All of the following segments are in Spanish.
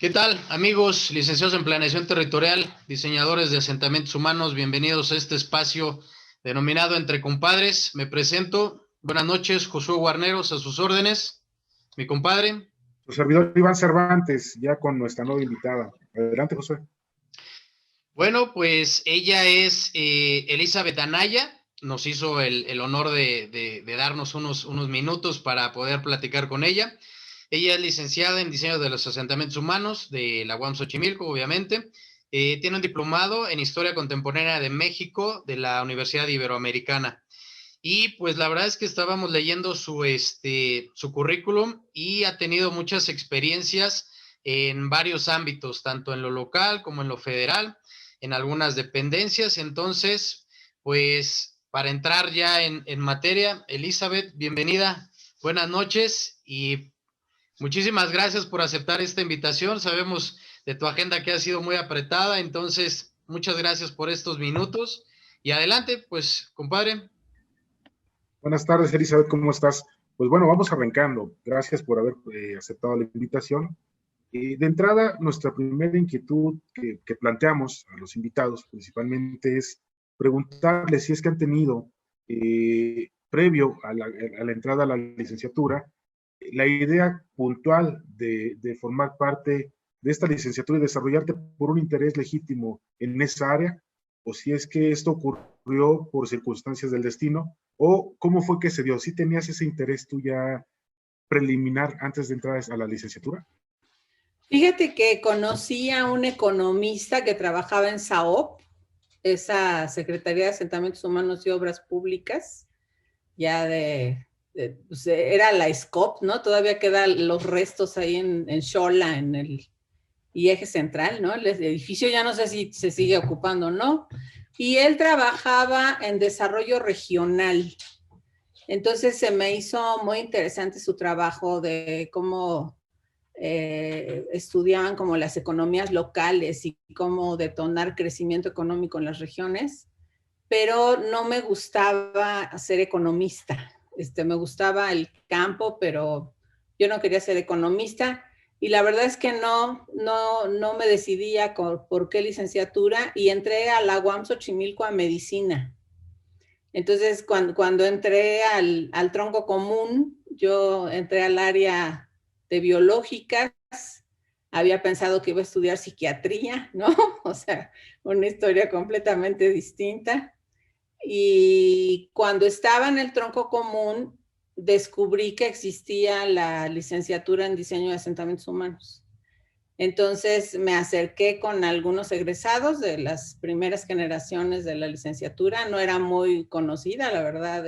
¿Qué tal, amigos, licenciados en Planeación Territorial, diseñadores de asentamientos humanos? Bienvenidos a este espacio denominado Entre Compadres. Me presento. Buenas noches, Josué Guarneros, a sus órdenes. Mi compadre. Su servidor Iván Cervantes, ya con nuestra nueva invitada. Adelante, Josué. Bueno, pues ella es Elizabeth Anaya. Nos hizo el honor de darnos unos minutos para poder platicar con ella. Ella es licenciada en diseño de los asentamientos humanos de la UAM Xochimilco, obviamente. Tiene un diplomado en Historia Contemporánea de México de la Universidad Iberoamericana. Y pues la verdad es que estábamos leyendo su currículum y ha tenido muchas experiencias en varios ámbitos, tanto en lo local como en lo federal, en algunas dependencias. Entonces, pues para entrar ya en materia, Elizabeth, bienvenida, buenas noches y muchísimas gracias por aceptar esta invitación. Sabemos de tu agenda que ha sido muy apretada, entonces muchas gracias por estos minutos. Y adelante, pues, compadre. Buenas tardes, Elizabeth, ¿cómo estás? Pues bueno, vamos arrancando. Gracias por haber aceptado la invitación. De entrada, nuestra primera inquietud que planteamos a los invitados principalmente es preguntarles si es que han tenido, previo a la entrada a la licenciatura, la idea puntual de formar parte de esta licenciatura y desarrollarte por un interés legítimo en esa área, o si es que esto ocurrió por circunstancias del destino, o cómo fue que se dio. ¿Sí tenías ese interés tú ya preliminar antes de entrar a la licenciatura? Fíjate que conocí a un economista que trabajaba en SAOP, esa Secretaría de Asentamientos Humanos y Obras Públicas, ya pues era la SCOP, ¿no? Todavía quedan los restos ahí en Xola, en el Eje Central, ¿no? El edificio ya no sé si se sigue ocupando o no. Y él trabajaba en desarrollo regional. Entonces se me hizo muy interesante su trabajo de cómo estudiaban como las economías locales y cómo detonar crecimiento económico en las regiones, pero no me gustaba ser economista. Me gustaba el campo, pero yo no quería ser economista y la verdad es que no me decidía por qué licenciatura y entré a la UAM Xochimilco a medicina. Entonces, cuando entré al tronco común, yo entré al área de biológicas, había pensado que iba a estudiar psiquiatría, ¿no? O sea, una historia completamente distinta. Y cuando estaba en el tronco común, descubrí que existía la licenciatura en diseño de asentamientos humanos. Entonces me acerqué con algunos egresados de las primeras generaciones de la licenciatura. No era muy conocida, la verdad,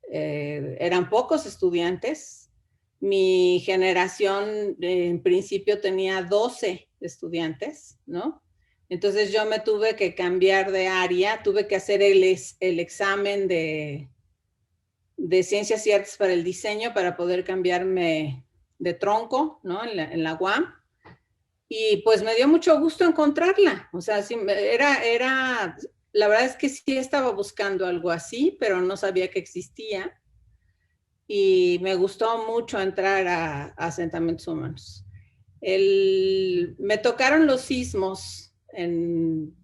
eran pocos estudiantes. Mi generación en principio tenía 12 estudiantes, ¿no? Entonces yo me tuve que cambiar de área, tuve que hacer el examen de Ciencias y Artes para el Diseño para poder cambiarme de tronco, ¿no? En la UAM. Y pues me dio mucho gusto encontrarla. O sea, sí, la verdad es que sí estaba buscando algo así, pero no sabía que existía. Y me gustó mucho entrar a asentamientos humanos. Me tocaron los sismos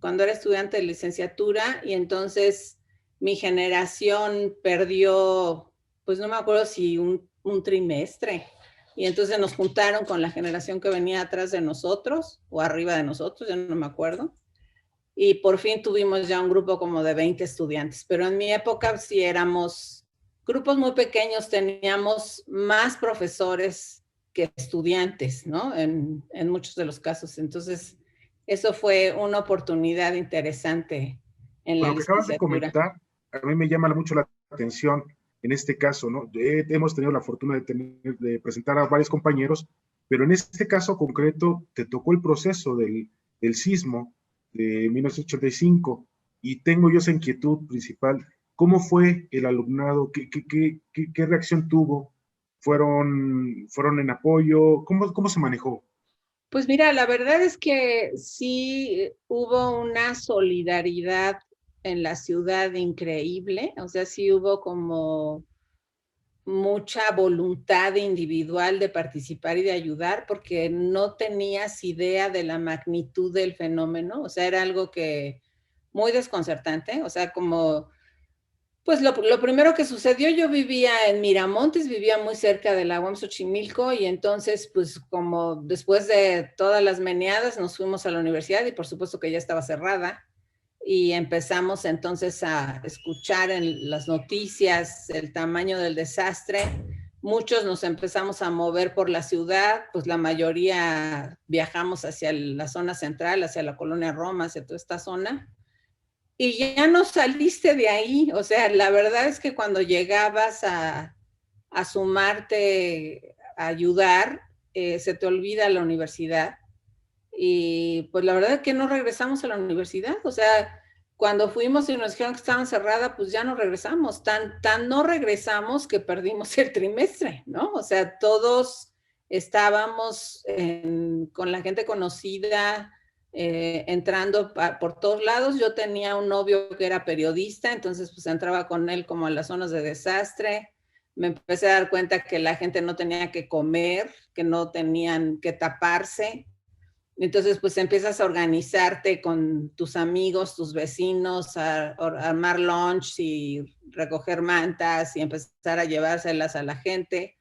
cuando era estudiante de licenciatura y entonces mi generación perdió, pues no me acuerdo si un trimestre. Y entonces nos juntaron con la generación que venía atrás de nosotros o arriba de nosotros, ya no me acuerdo. Y por fin tuvimos ya un grupo como de 20 estudiantes. Pero en mi época sí éramos grupos muy pequeños, teníamos más profesores que estudiantes, ¿no? En muchos de los casos. Entonces, eso fue una oportunidad interesante en la Lo que acabas de licenciatura. comentar, a mí me llama mucho la atención en este caso, ¿no? Hemos tenido la fortuna de presentar a varios compañeros, pero en este caso concreto te tocó el proceso del sismo de 1985 y tengo yo esa inquietud principal. ¿Cómo fue el alumnado? ¿Qué reacción tuvo? ¿Fueron en apoyo? ¿Cómo se manejó? Pues mira, la verdad es que sí hubo una solidaridad en la ciudad increíble, o sea, sí hubo como mucha voluntad individual de participar y de ayudar, porque no tenías idea de la magnitud del fenómeno. O sea, era algo que muy desconcertante. O sea, como, pues lo primero que sucedió, yo vivía en Miramontes, vivía muy cerca de la UAM Xochimilco, y entonces, pues como después de todas las meneadas, nos fuimos a la universidad y por supuesto que ya estaba cerrada. Y empezamos entonces a escuchar en las noticias el tamaño del desastre. Muchos nos empezamos a mover por la ciudad, pues la mayoría viajamos hacia la zona central, hacia la colonia Roma, hacia toda esta zona. Y ya no saliste de ahí. O sea, la verdad es que cuando llegabas a sumarte, a ayudar, se te olvida la universidad. Y pues la verdad es que no regresamos a la universidad. O sea, cuando fuimos y nos dijeron que estaban cerradas, pues ya no regresamos. Tan no regresamos que perdimos el trimestre, ¿no? O sea, todos estábamos con la gente conocida, entrando por todos lados. Yo tenía un novio que era periodista, entonces pues entraba con él como a las zonas de desastre. Me empecé a dar cuenta que la gente no tenía que comer, que no tenían que taparse. Entonces, pues empiezas a organizarte con tus amigos, tus vecinos, a armar lunch y recoger mantas y empezar a llevárselas a la gente.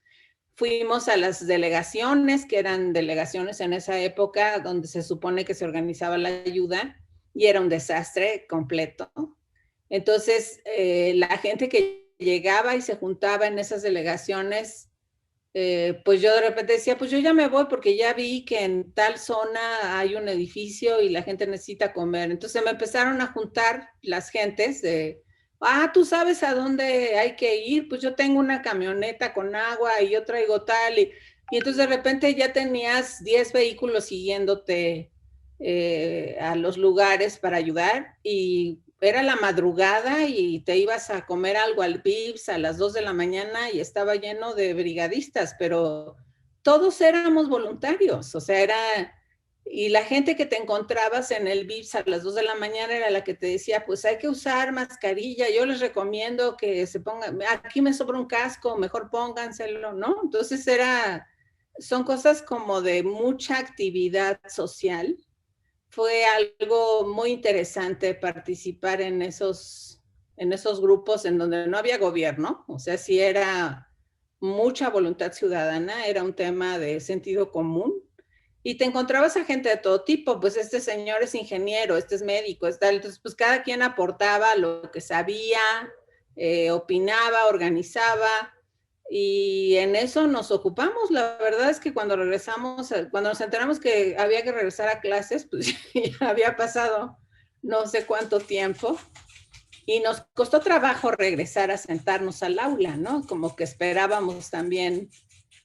Fuimos a las delegaciones, que eran delegaciones en esa época, donde se supone que se organizaba la ayuda, y era un desastre completo. Entonces, la gente que llegaba y se juntaba en esas delegaciones, pues yo de repente decía, pues yo ya me voy porque ya vi que en tal zona hay un edificio y la gente necesita comer. Entonces me empezaron a juntar las gentes de, tú sabes a dónde hay que ir, pues yo tengo una camioneta con agua y yo traigo tal. Y entonces de repente ya tenías 10 vehículos siguiéndote a los lugares para ayudar, y era la madrugada y te ibas a comer algo al Vips a las 2 de la mañana y estaba lleno de brigadistas, pero todos éramos voluntarios. O sea, y la gente que te encontrabas en el Vips a las 2 de la mañana era la que te decía, pues hay que usar mascarilla, yo les recomiendo que se pongan, aquí me sobra un casco, mejor pónganselo, ¿no? Entonces son cosas como de mucha actividad social. Fue algo muy interesante participar en esos grupos en donde no había gobierno. O sea, sí era mucha voluntad ciudadana, era un tema de sentido común, y te encontrabas a gente de todo tipo. Pues este señor es ingeniero, este es médico, entonces pues cada quien aportaba lo que sabía, opinaba, organizaba, y en eso nos ocupamos. La verdad es que cuando regresamos, cuando nos enteramos que había que regresar a clases, pues ya había pasado no sé cuánto tiempo, y nos costó trabajo regresar a sentarnos al aula, ¿no? Como que esperábamos también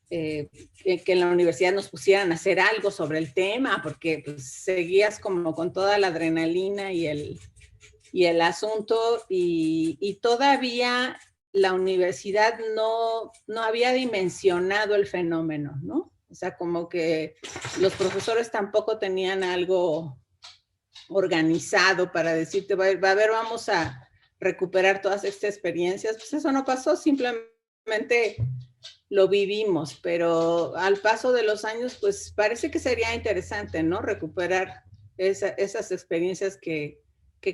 que en la universidad nos pusieran a hacer algo sobre el tema, porque pues, seguías como con toda la adrenalina y el asunto, y todavía la universidad no había dimensionado el fenómeno, ¿no? O sea, como que los profesores tampoco tenían algo organizado para decirte, a ver, vamos a recuperar todas estas experiencias. Pues eso no pasó, simplemente lo vivimos, pero al paso de los años, pues parece que sería interesante, ¿no? Recuperar esas experiencias que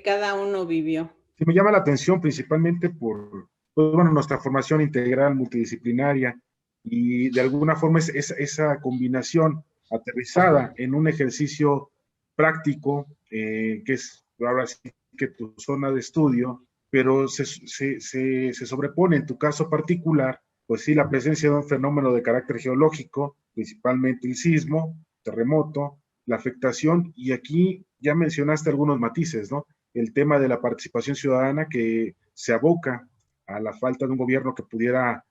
cada uno vivió. Sí, me llama la atención principalmente por, pues, bueno, nuestra formación integral multidisciplinaria, y de alguna forma esa combinación aterrizada en un ejercicio práctico, que es ahora sí que tu zona de estudio, pero se sobrepone en tu caso particular, pues sí, la presencia de un fenómeno de carácter geológico, principalmente el sismo, terremoto, la afectación, y aquí ya mencionaste algunos matices, ¿no? El tema de la participación ciudadana, que se aboca a la falta de un gobierno que pudiera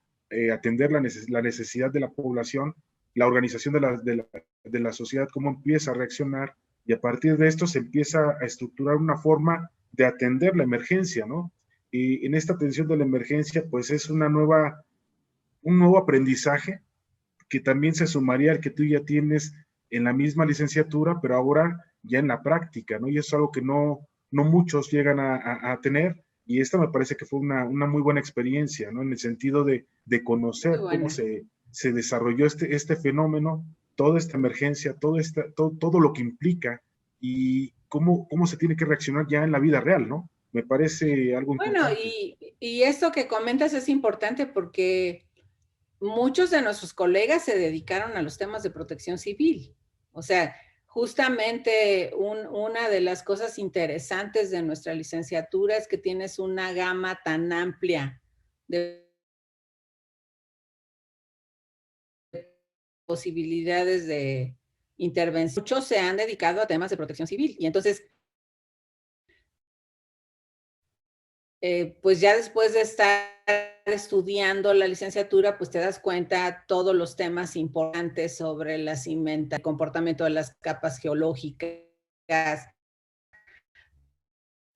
atender la necesidad de la población, la organización de la sociedad, cómo empieza a reaccionar, y a partir de esto se empieza a estructurar una forma de atender la emergencia, ¿no? Y en esta atención de la emergencia, pues es un nuevo aprendizaje que también se sumaría al que tú ya tienes en la misma licenciatura, pero ahora ya en la práctica, ¿no? Y es algo que no muchos llegan a tener, Y esta me parece que fue una muy buena experiencia, ¿no? En el sentido de conocer cómo se desarrolló este fenómeno, toda esta emergencia, todo lo que implica y cómo se tiene que reaccionar ya en la vida real, ¿no? Me parece algo importante. Bueno, y esto que comentas es importante porque muchos de nuestros colegas se dedicaron a los temas de protección civil. O sea, justamente una de las cosas interesantes de nuestra licenciatura es que tienes una gama tan amplia de posibilidades de intervención. Muchos se han dedicado a temas de protección civil y entonces, pues ya después de estar estudiando la licenciatura, pues te das cuenta todos los temas importantes sobre la cimenta, el comportamiento de las capas geológicas.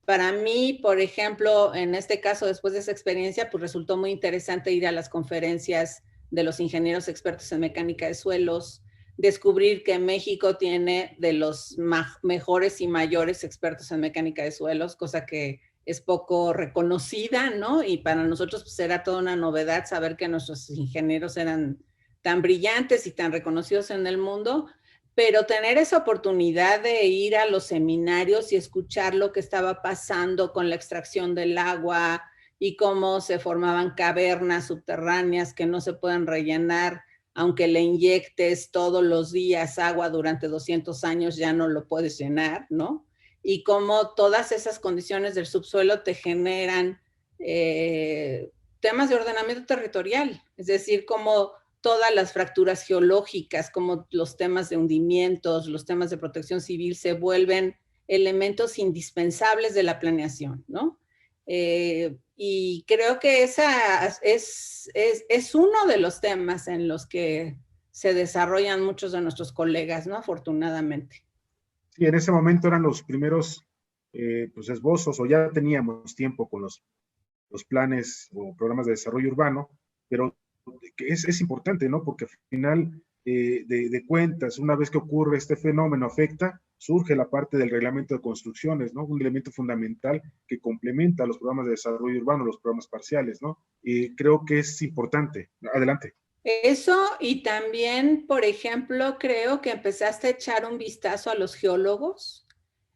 Para mí, por ejemplo, en este caso, después de esa experiencia, pues resultó muy interesante ir a las conferencias de los ingenieros expertos en mecánica de suelos, descubrir que México tiene de los mejores y mayores expertos en mecánica de suelos, cosa que es poco reconocida, ¿no? Y para nosotros pues era toda una novedad saber que nuestros ingenieros eran tan brillantes y tan reconocidos en el mundo, pero tener esa oportunidad de ir a los seminarios y escuchar lo que estaba pasando con la extracción del agua y cómo se formaban cavernas subterráneas que no se pueden rellenar, aunque le inyectes todos los días agua durante 200 años, ya no lo puedes llenar, ¿no? Y cómo todas esas condiciones del subsuelo te generan temas de ordenamiento territorial, es decir, cómo todas las fracturas geológicas, como los temas de hundimientos, los temas de protección civil, se vuelven elementos indispensables de la planeación, ¿no? Y creo que esa es uno de los temas en los que se desarrollan muchos de nuestros colegas, ¿no? Afortunadamente. Sí, en ese momento eran los primeros pues esbozos, o ya teníamos tiempo con los planes o programas de desarrollo urbano, pero que es importante, ¿no? Porque al final de cuentas, una vez que ocurre este fenómeno, afecta, surge la parte del reglamento de construcciones, ¿no? Un elemento fundamental que complementa los programas de desarrollo urbano, los programas parciales, ¿no? Y creo que es importante. Adelante. Eso, y también, por ejemplo, creo que empezaste a echar un vistazo a los geólogos,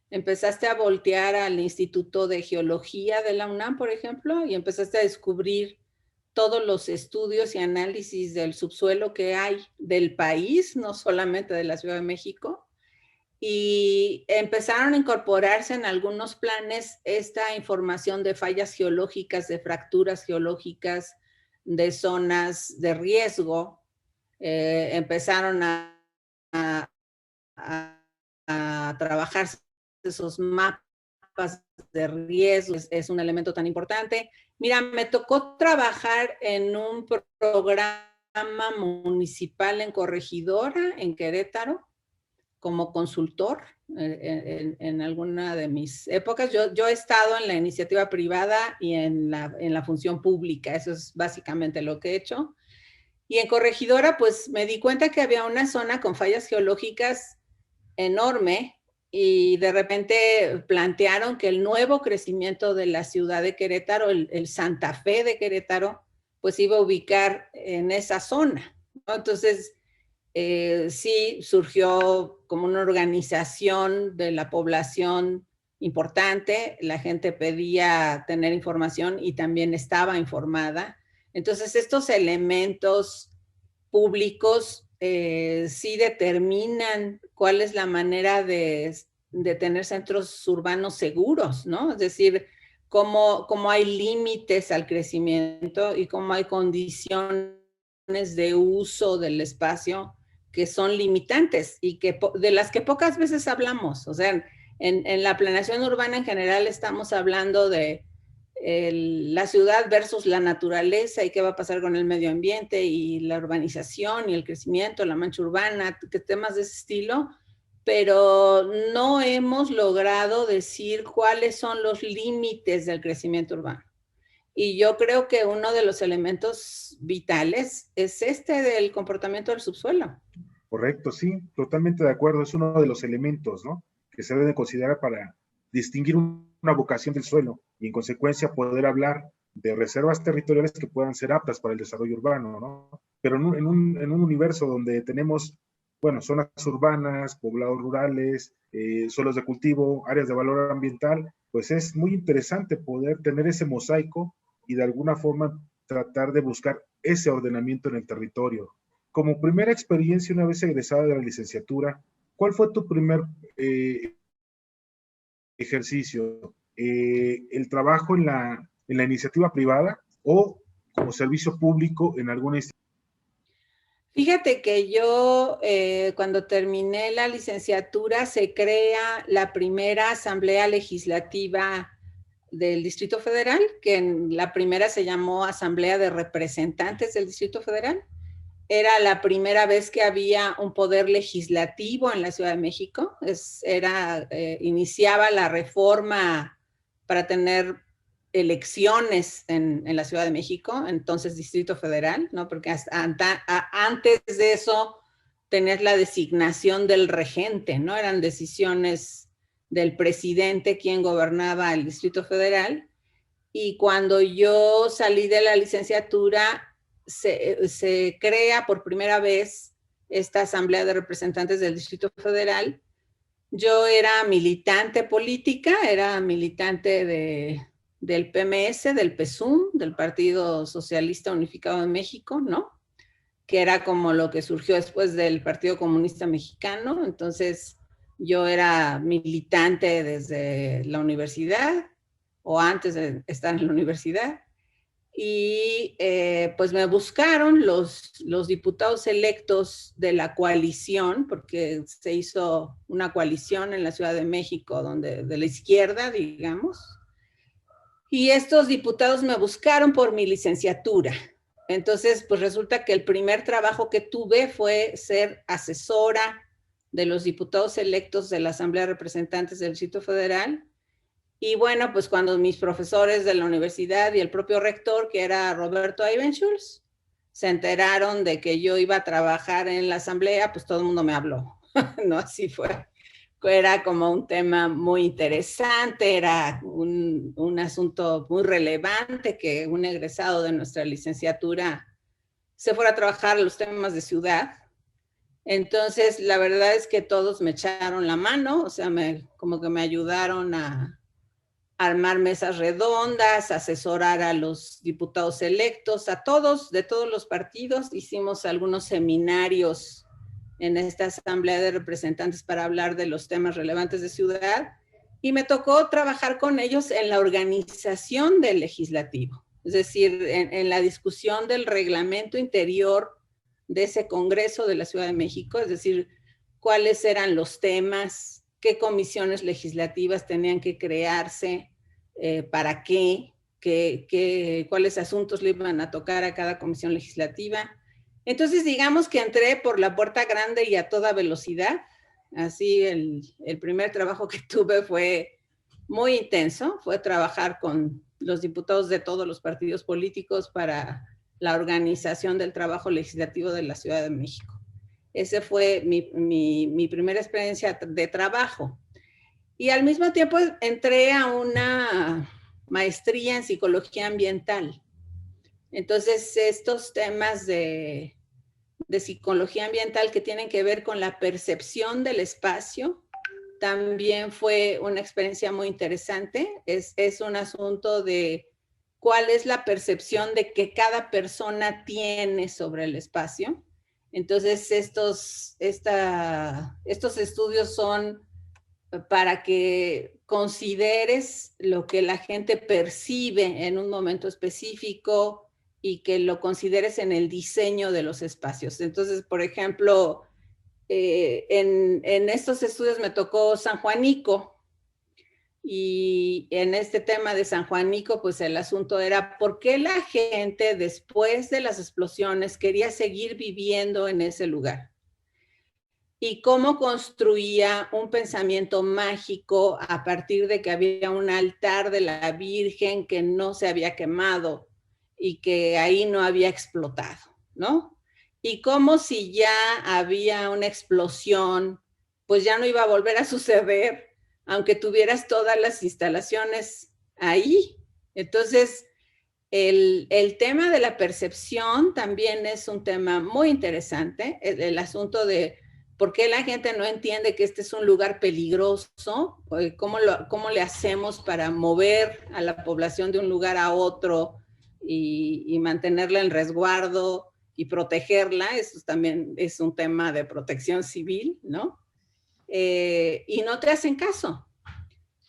empezaste a voltear al Instituto de Geología de la UNAM, por ejemplo, y empezaste a descubrir todos los estudios y análisis del subsuelo que hay del país, no solamente de la Ciudad de México, y empezaron a incorporarse en algunos planes esta información de fallas geológicas, de fracturas geológicas, de zonas de riesgo. Empezaron a trabajar esos mapas de riesgo, es un elemento tan importante. Mira, me tocó trabajar en un programa municipal en Corregidora, en Querétaro, como consultor en alguna de mis épocas. Yo he estado en la iniciativa privada y en la función pública, eso es básicamente lo que he hecho. Y en Corregidora, pues me di cuenta que había una zona con fallas geológicas enorme y de repente plantearon que el nuevo crecimiento de la ciudad de Querétaro, el Santa Fe de Querétaro, pues iba a ubicar en esa zona, ¿no? Entonces, sí surgió como una organización de la población importante, la gente pedía tener información y también estaba informada. Entonces, estos elementos públicos sí determinan cuál es la manera de tener centros urbanos seguros, ¿no? Es decir, cómo hay límites al crecimiento y cómo hay condiciones de uso del espacio que son limitantes y que de las que pocas veces hablamos. O sea, en la planeación urbana en general estamos hablando de la ciudad versus la naturaleza y qué va a pasar con el medio ambiente y la urbanización y el crecimiento, la mancha urbana, temas de ese estilo, pero no hemos logrado decir cuáles son los límites del crecimiento urbano. Y yo creo que uno de los elementos vitales es este del comportamiento del subsuelo. Correcto, sí, totalmente de acuerdo. Es uno de los elementos, ¿no? Que se debe considerar para distinguir un una vocación del suelo y en consecuencia poder hablar de reservas territoriales que puedan ser aptas para el desarrollo urbano, ¿no? Pero en un universo donde tenemos, bueno, zonas urbanas, poblados rurales, suelos de cultivo, áreas de valor ambiental, pues es muy interesante poder tener ese mosaico y de alguna forma tratar de buscar ese ordenamiento en el territorio. Como primera experiencia, una vez egresada de la licenciatura, ¿cuál fue tu primer ejercicio? ¿El trabajo en la iniciativa privada o como servicio público en alguna institución? Fíjate que yo, cuando terminé la licenciatura, se crea la primera asamblea legislativa del Distrito Federal, que en la primera se llamó Asamblea de Representantes del Distrito Federal. Era la primera vez que había un poder legislativo en la Ciudad de México. Iniciaba la reforma para tener elecciones en la Ciudad de México, entonces Distrito Federal, ¿no? Porque antes de eso tener la designación del regente, ¿no? Eran decisiones del presidente quien gobernaba el Distrito Federal. Y cuando yo salí de la licenciatura, se crea por primera vez esta Asamblea de Representantes del Distrito Federal. Yo era militante política, era militante del PMS, del PSUM, del Partido Socialista Unificado de México, ¿no? Que era como lo que surgió después del Partido Comunista Mexicano. Entonces, yo era militante desde la universidad o antes de estar en la universidad. Y pues me buscaron los diputados electos de la coalición, porque se hizo una coalición en la Ciudad de México, de la izquierda, digamos. Y estos diputados me buscaron por mi licenciatura. Entonces, pues resulta que el primer trabajo que tuve fue ser asesora de los diputados electos de la Asamblea de Representantes del Distrito Federal. Y bueno, pues cuando mis profesores de la universidad y el propio rector, que era Roberto Ibenschulz, se enteraron de que yo iba a trabajar en la asamblea, pues todo el mundo me habló, ¿no? Así fue. Era como un tema muy interesante, era un asunto muy relevante que un egresado de nuestra licenciatura se fuera a trabajar los temas de ciudad. Entonces, la verdad es que todos me echaron la mano, o sea, como que me ayudaron a armar mesas redondas, asesorar a los diputados electos, a todos, de todos los partidos. Hicimos algunos seminarios en esta Asamblea de Representantes para hablar de los temas relevantes de ciudad, y me tocó trabajar con ellos en la organización del legislativo, es decir, en la discusión del reglamento interior de ese Congreso de la Ciudad de México, es decir, cuáles eran los temas, qué comisiones legislativas tenían que crearse, para cuáles asuntos le iban a tocar a cada comisión legislativa. Entonces, digamos que entré por la puerta grande y a toda velocidad. Así, el primer trabajo que tuve fue muy intenso, fue trabajar con los diputados de todos los partidos políticos para la organización del trabajo legislativo de la Ciudad de México. Esa fue mi primera experiencia de trabajo. Y al mismo tiempo entré a una maestría en psicología ambiental. Entonces, estos temas de psicología ambiental que tienen que ver con la percepción del espacio, también fue una experiencia muy interesante. Es un asunto de cuál es la percepción de que cada persona tiene sobre el espacio. Entonces, estos estudios son para que consideres lo que la gente percibe en un momento específico y que lo consideres en el diseño de los espacios. Entonces, por ejemplo, en estos estudios me tocó San Juanico, y en este tema de San Juanico, pues el asunto era por qué la gente después de las explosiones quería seguir viviendo en ese lugar. Y cómo construía un pensamiento mágico a partir de que había un altar de la Virgen que no se había quemado y que ahí no había explotado, ¿no? Y como si ya había una explosión, pues ya no iba a volver a suceder, aunque tuvieras todas las instalaciones ahí. Entonces, el tema de la percepción también es un tema muy interesante, el asunto de por qué la gente no entiende que este es un lugar peligroso, cómo le hacemos para mover a la población de un lugar a otro y mantenerla en resguardo y protegerla. Eso también es un tema de protección civil, ¿no? Y no te hacen caso,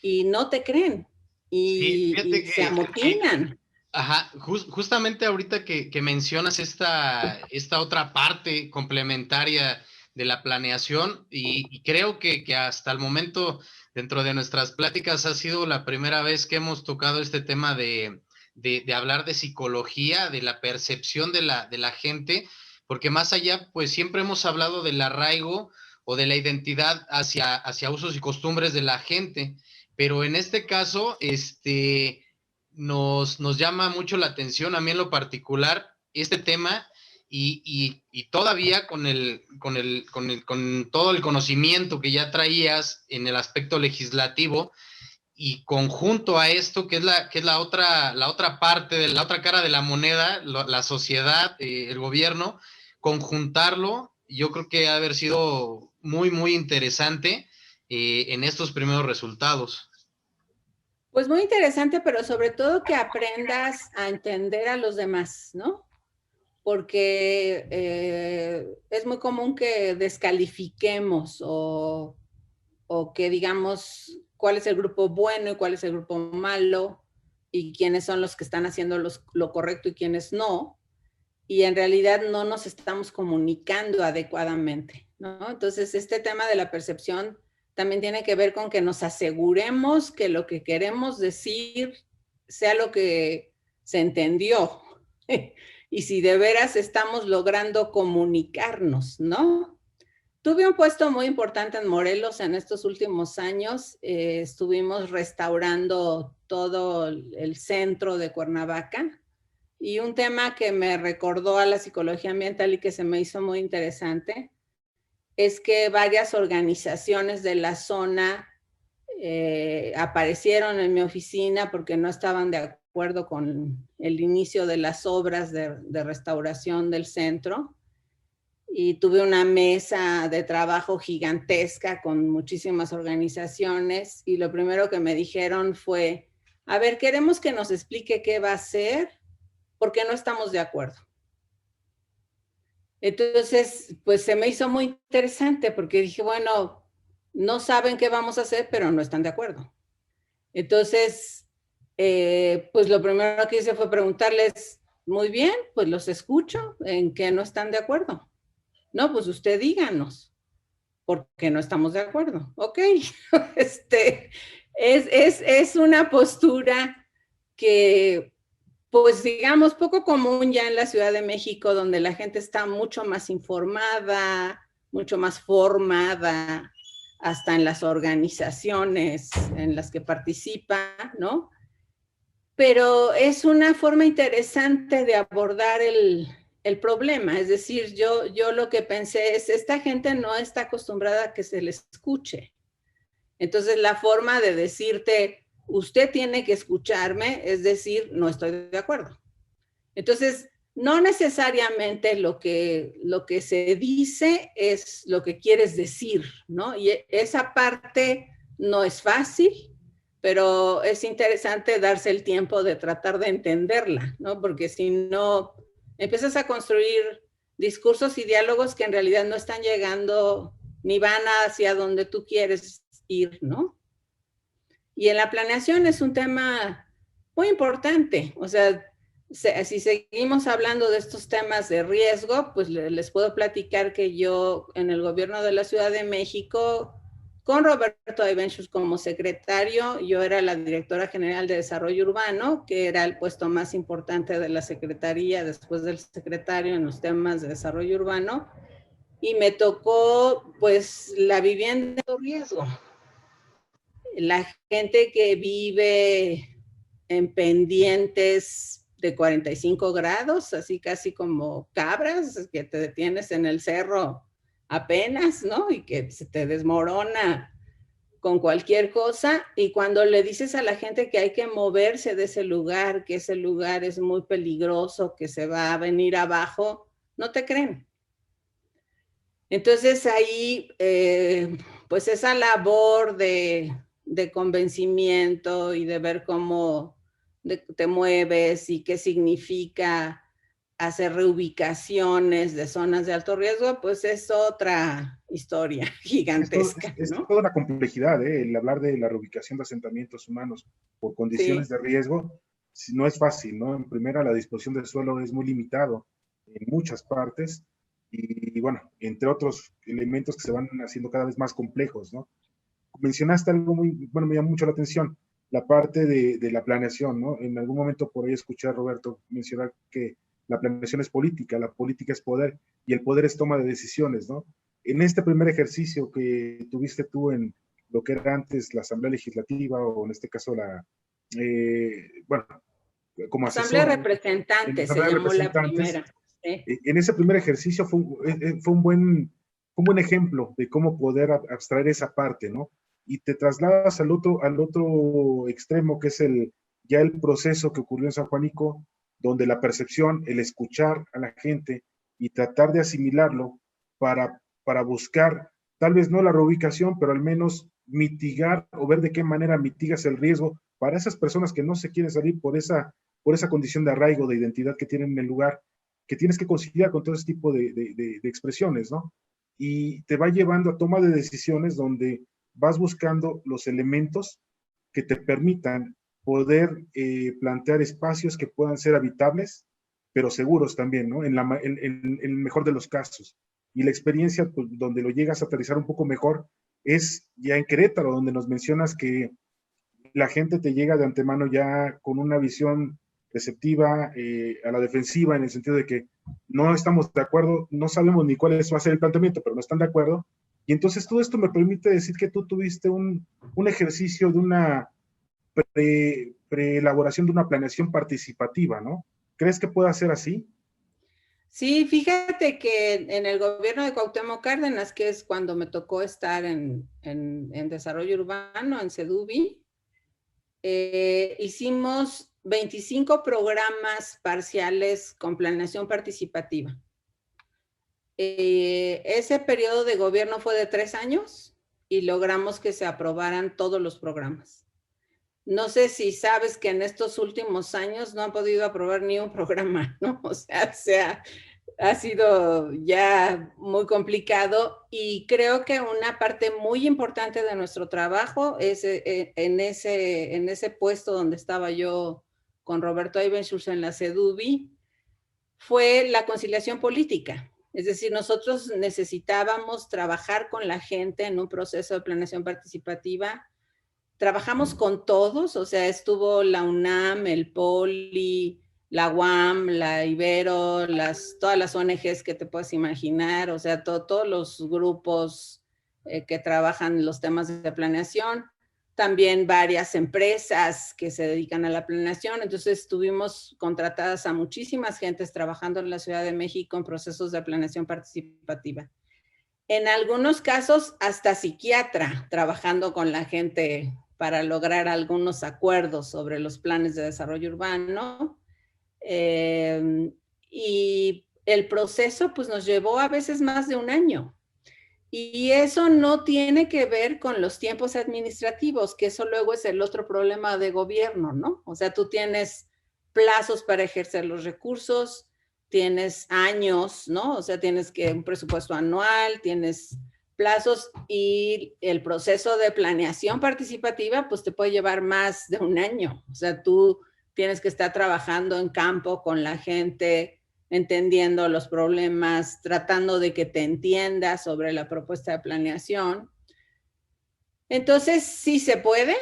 y no te creen, Sí, y se amotinan. Ajá, justamente ahorita que mencionas esta otra parte complementaria de la planeación, y creo que hasta el momento dentro de nuestras pláticas ha sido la primera vez que hemos tocado este tema de hablar de psicología, de la percepción de la gente, porque más allá, pues siempre hemos hablado del arraigo o de la identidad hacia usos y costumbres de la gente, pero en este caso, nos llama mucho la atención, a mí en lo particular, este tema, y todavía con todo el conocimiento que ya traías en el aspecto legislativo, y conjunto a esto, que es la otra parte, la otra cara de la moneda, la sociedad, el gobierno, conjuntarlo, yo creo que ha de haber sido muy, muy interesante en estos primeros resultados. Pues muy interesante, pero sobre todo que aprendas a entender a los demás, ¿no? Porque es muy común que descalifiquemos o que digamos cuál es el grupo bueno y cuál es el grupo malo y quiénes son los que están haciendo lo correcto y quiénes no. Y en realidad no nos estamos comunicando adecuadamente, ¿no? Entonces, este tema de la percepción también tiene que ver con que nos aseguremos que lo que queremos decir sea lo que se entendió y si de veras estamos logrando comunicarnos, ¿no? Tuve un puesto muy importante en Morelos en estos últimos años. Estuvimos restaurando todo el centro de Cuernavaca, y un tema que me recordó a la psicología ambiental y que se me hizo muy interesante es que varias organizaciones de la zona aparecieron en mi oficina porque no estaban de acuerdo con el inicio de las obras de restauración del centro. Y tuve una mesa de trabajo gigantesca con muchísimas organizaciones, y lo primero que me dijeron fue, a ver, queremos que nos explique qué va a hacer, porque no estamos de acuerdo. Entonces, pues se me hizo muy interesante porque dije, bueno, no saben qué vamos a hacer, pero no están de acuerdo. Entonces, pues lo primero que hice fue preguntarles, muy bien, pues los escucho, ¿en qué no están de acuerdo? No, pues usted díganos, porque no estamos de acuerdo. Ok, es una postura que, pues digamos, poco común ya en la Ciudad de México, donde la gente está mucho más informada, mucho más formada, hasta en las organizaciones en las que participa, ¿no? Pero es una forma interesante de abordar el problema. Es decir, yo lo que pensé es, esta gente no está acostumbrada a que se les escuche. Entonces, la forma de decirte, usted tiene que escucharme, es decir, no estoy de acuerdo. Entonces, no necesariamente lo que se dice es lo que quieres decir, ¿no? Y esa parte no es fácil, pero es interesante darse el tiempo de tratar de entenderla, ¿no? Porque si no, empiezas a construir discursos y diálogos que en realidad no están llegando ni van hacia donde tú quieres ir, ¿no? Y en la planeación es un tema muy importante. O sea, si seguimos hablando de estos temas de riesgo, pues les puedo platicar que yo en el gobierno de la Ciudad de México, con Roberto Aybenchus como secretario, yo era la directora general de desarrollo urbano, que era el puesto más importante de la secretaría después del secretario en los temas de desarrollo urbano, y me tocó pues la vivienda de riesgo. La gente que vive en pendientes de 45 grados, así casi como cabras, que te detienes en el cerro apenas, ¿no? Y que se te desmorona con cualquier cosa, y cuando le dices a la gente que hay que moverse de ese lugar, que ese lugar es muy peligroso, que se va a venir abajo, no te creen. Entonces ahí, pues esa labor de convencimiento y de ver cómo te mueves y qué significa hacer reubicaciones de zonas de alto riesgo, pues es otra historia gigantesca, Es ¿no? toda una complejidad, el hablar de la reubicación de asentamientos humanos por condiciones Sí. de riesgo no es fácil, ¿no? En primera, la disposición del suelo es muy limitado en muchas partes y bueno, entre otros elementos que se van haciendo cada vez más complejos, ¿no? Mencionaste algo muy, bueno, me llamó mucho la atención, la parte de la planeación, ¿no? En algún momento por ahí escuché a Roberto mencionar que la planeación es política, la política es poder y el poder es toma de decisiones, ¿no? En este primer ejercicio que tuviste tú en lo que era antes la Asamblea Legislativa o en este caso bueno, como Asamblea de asesor en la Representantes se Asamblea de llamó la Representantes, primera. Sí. en ese primer ejercicio fue un buen ejemplo de cómo poder abstraer esa parte, ¿no? Y te trasladas al otro extremo, que es ya el proceso que ocurrió en San Juanico, donde la percepción, el escuchar a la gente y tratar de asimilarlo para buscar, tal vez no la reubicación, pero al menos mitigar o ver de qué manera mitigas el riesgo para esas personas que no se quieren salir por esa condición de arraigo, de identidad que tienen en el lugar, que tienes que conciliar con todo ese tipo de expresiones, ¿no? Y te va llevando a toma de decisiones donde vas buscando los elementos que te permitan poder plantear espacios que puedan ser habitables, pero seguros también, ¿no? En el mejor de los casos. Y la experiencia, pues, donde lo llegas a aterrizar un poco mejor, es ya en Querétaro, donde nos mencionas que la gente te llega de antemano ya con una visión receptiva, a la defensiva, en el sentido de que no estamos de acuerdo, no sabemos ni cuál va a ser el planteamiento, pero no están de acuerdo. Y entonces todo esto me permite decir que tú tuviste un ejercicio de una preelaboración de una planeación participativa, ¿no? ¿Crees que pueda ser así? Sí, fíjate que en el gobierno de Cuauhtémoc Cárdenas, que es cuando me tocó estar en desarrollo urbano, en Sedubi, hicimos 25 programas parciales con planeación participativa. Ese periodo de gobierno fue de 3 años y logramos que se aprobaran todos los programas. No sé si sabes que en estos últimos años no han podido aprobar ni un programa, ¿no? O sea, ha sido ya muy complicado y creo que una parte muy importante de nuestro trabajo es en ese puesto donde estaba yo con Roberto Ibenschutz en la Sedubi, fue la conciliación política. Es decir, nosotros necesitábamos trabajar con la gente en un proceso de planeación participativa. Trabajamos con todos, o sea, estuvo la UNAM, el POLI, la UAM, la Ibero, todas las ONGs que te puedas imaginar, o sea, todos los grupos que trabajan los temas de planeación, también varias empresas que se dedican a la planeación, entonces tuvimos contratadas a muchísimas gentes trabajando en la Ciudad de México en procesos de planeación participativa. En algunos casos, hasta psiquiatra trabajando con la gente para lograr algunos acuerdos sobre los planes de desarrollo urbano. Y el proceso pues nos llevó a veces más de un año. Y eso no tiene que ver con los tiempos administrativos, que eso luego es el otro problema de gobierno, ¿no? O sea, tú tienes plazos para ejercer los recursos, tienes años, ¿no? O sea, tienes que un presupuesto anual, tienes plazos y el proceso de planeación participativa pues te puede llevar más de un año. O sea, tú tienes que estar trabajando en campo con la gente, entendiendo los problemas, tratando de que te entiendas sobre la propuesta de planeación. Entonces, sí se puede,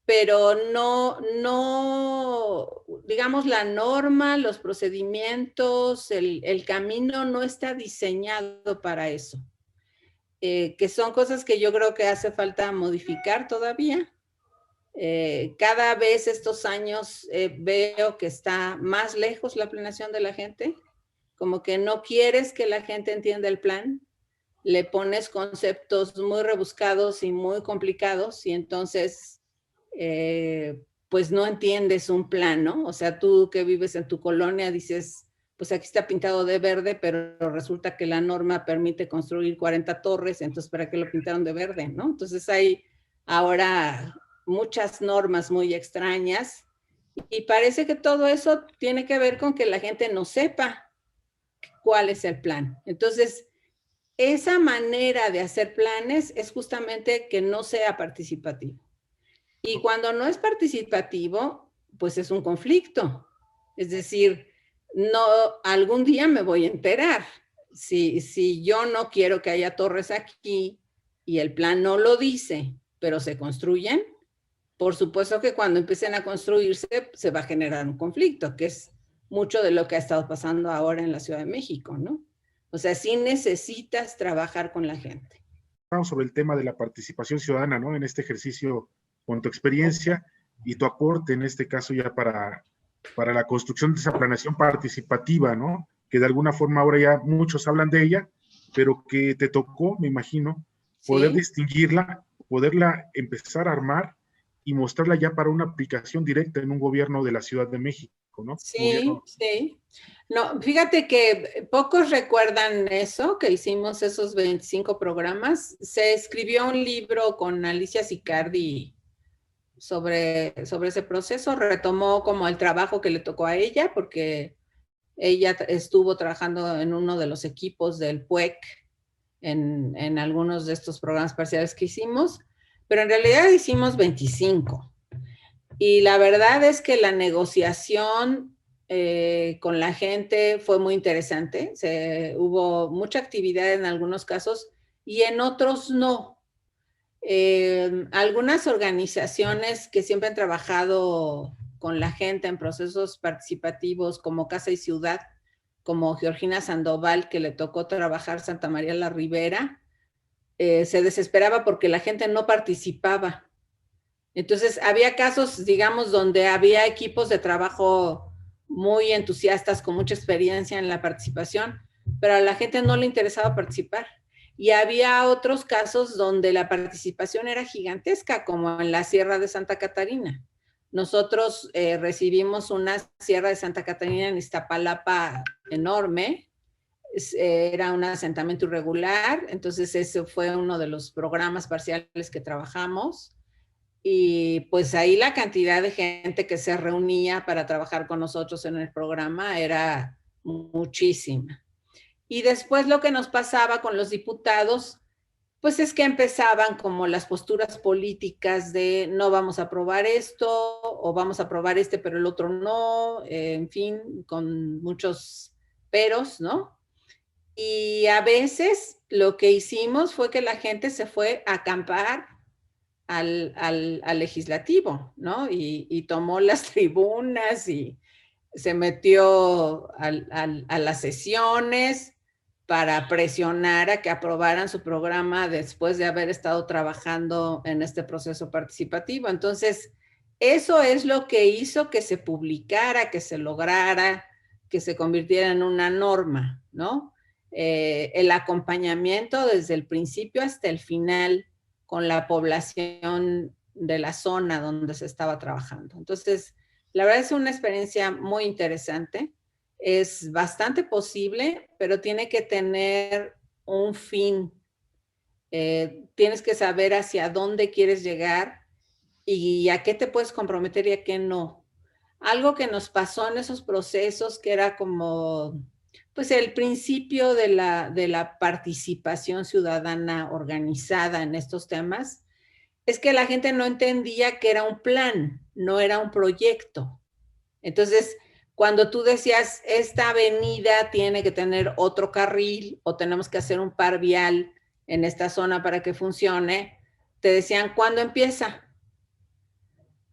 pero no, digamos, la norma, los procedimientos, el camino no está diseñado para eso. Que son cosas que yo creo que hace falta modificar todavía. Cada vez estos años veo que está más lejos la planeación de la gente, como que no quieres que la gente entienda el plan, le pones conceptos muy rebuscados y muy complicados y entonces pues no entiendes un plan, ¿no? O sea, tú que vives en tu colonia dices, pues aquí está pintado de verde, pero resulta que la norma permite construir 40 torres, entonces ¿para qué lo pintaron de verde, no? Entonces hay ahora muchas normas muy extrañas y parece que todo eso tiene que ver con que la gente no sepa cuál es el plan. Entonces, esa manera de hacer planes es justamente que no sea participativo. Y cuando no es participativo, pues es un conflicto. Es decir, no, algún día me voy a enterar. Si yo no quiero que haya torres aquí y el plan no lo dice, pero se construyen, por supuesto que cuando empiecen a construirse se va a generar un conflicto, que es mucho de lo que ha estado pasando ahora en la Ciudad de México, ¿no? O sea, sí necesitas trabajar con la gente. Vamos sobre el tema de la participación ciudadana, ¿no? En este ejercicio, con tu experiencia y tu aporte, en este caso ya para la construcción de esa planeación participativa, ¿no? Que de alguna forma ahora ya muchos hablan de ella, pero que te tocó, me imagino, poder ¿Sí? distinguirla, poderla empezar a armar y mostrarla ya para una aplicación directa en un gobierno de la Ciudad de México, ¿no? Sí, sí. No, fíjate que pocos recuerdan eso, que hicimos esos 25 programas. Se escribió un libro con Alicia Sicardi sobre ese proceso, retomó como el trabajo que le tocó a ella, porque ella estuvo trabajando en uno de los equipos del PUEC en algunos de estos programas parciales que hicimos, pero en realidad hicimos 25. Y la verdad es que la negociación con la gente fue muy interesante. Hubo mucha actividad en algunos casos y en otros no. Algunas organizaciones que siempre han trabajado con la gente en procesos participativos como Casa y Ciudad, como Georgina Sandoval, que le tocó trabajar Santa María la Ribera, se desesperaba porque la gente no participaba. Entonces, había casos, digamos, donde había equipos de trabajo muy entusiastas, con mucha experiencia en la participación, pero a la gente no le interesaba participar. Y había otros casos donde la participación era gigantesca, como en la Sierra de Santa Catarina. Nosotros recibimos una Sierra de Santa Catarina en Iztapalapa enorme, era un asentamiento irregular, entonces ese fue uno de los programas parciales que trabajamos. Y pues ahí la cantidad de gente que se reunía para trabajar con nosotros en el programa era muchísima. Y después lo que nos pasaba con los diputados, pues es que empezaban como las posturas políticas de no vamos a aprobar esto o vamos a aprobar este pero el otro no, en fin, con muchos peros, ¿no? Y a veces lo que hicimos fue que la gente se fue a acampar al legislativo, ¿no? Y tomó las tribunas y se metió a las sesiones para presionar a que aprobaran su programa después de haber estado trabajando en este proceso participativo. Entonces, eso es lo que hizo que se publicara, que se lograra, que se convirtiera en una norma, ¿no? El acompañamiento desde el principio hasta el final con la población de la zona donde se estaba trabajando. Entonces, la verdad es una experiencia muy interesante. Es bastante posible, pero tiene que tener un fin. Tienes que saber hacia dónde quieres llegar y a qué te puedes comprometer y a qué no. Algo que nos pasó en esos procesos, que era como, pues el principio de la participación ciudadana organizada en estos temas, es que la gente no entendía que era un plan, no era un proyecto. Entonces, cuando tú decías, esta avenida tiene que tener otro carril o tenemos que hacer un par vial en esta zona para que funcione, te decían, ¿cuándo empieza?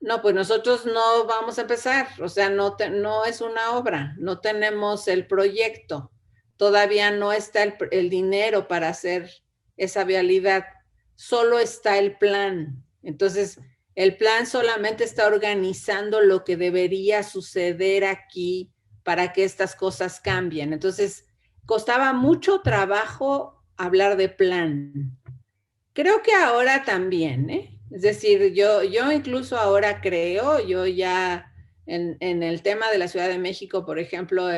No, pues nosotros no vamos a empezar, o sea, no es una obra, no tenemos el proyecto, todavía no está el dinero para hacer esa vialidad, solo está el plan. Entonces, el plan solamente está organizando lo que debería suceder aquí para que estas cosas cambien. Entonces, costaba mucho trabajo hablar de plan. Creo que ahora también, ¿eh? Es decir, yo incluso ahora creo, yo ya en el tema de la Ciudad de México, por ejemplo,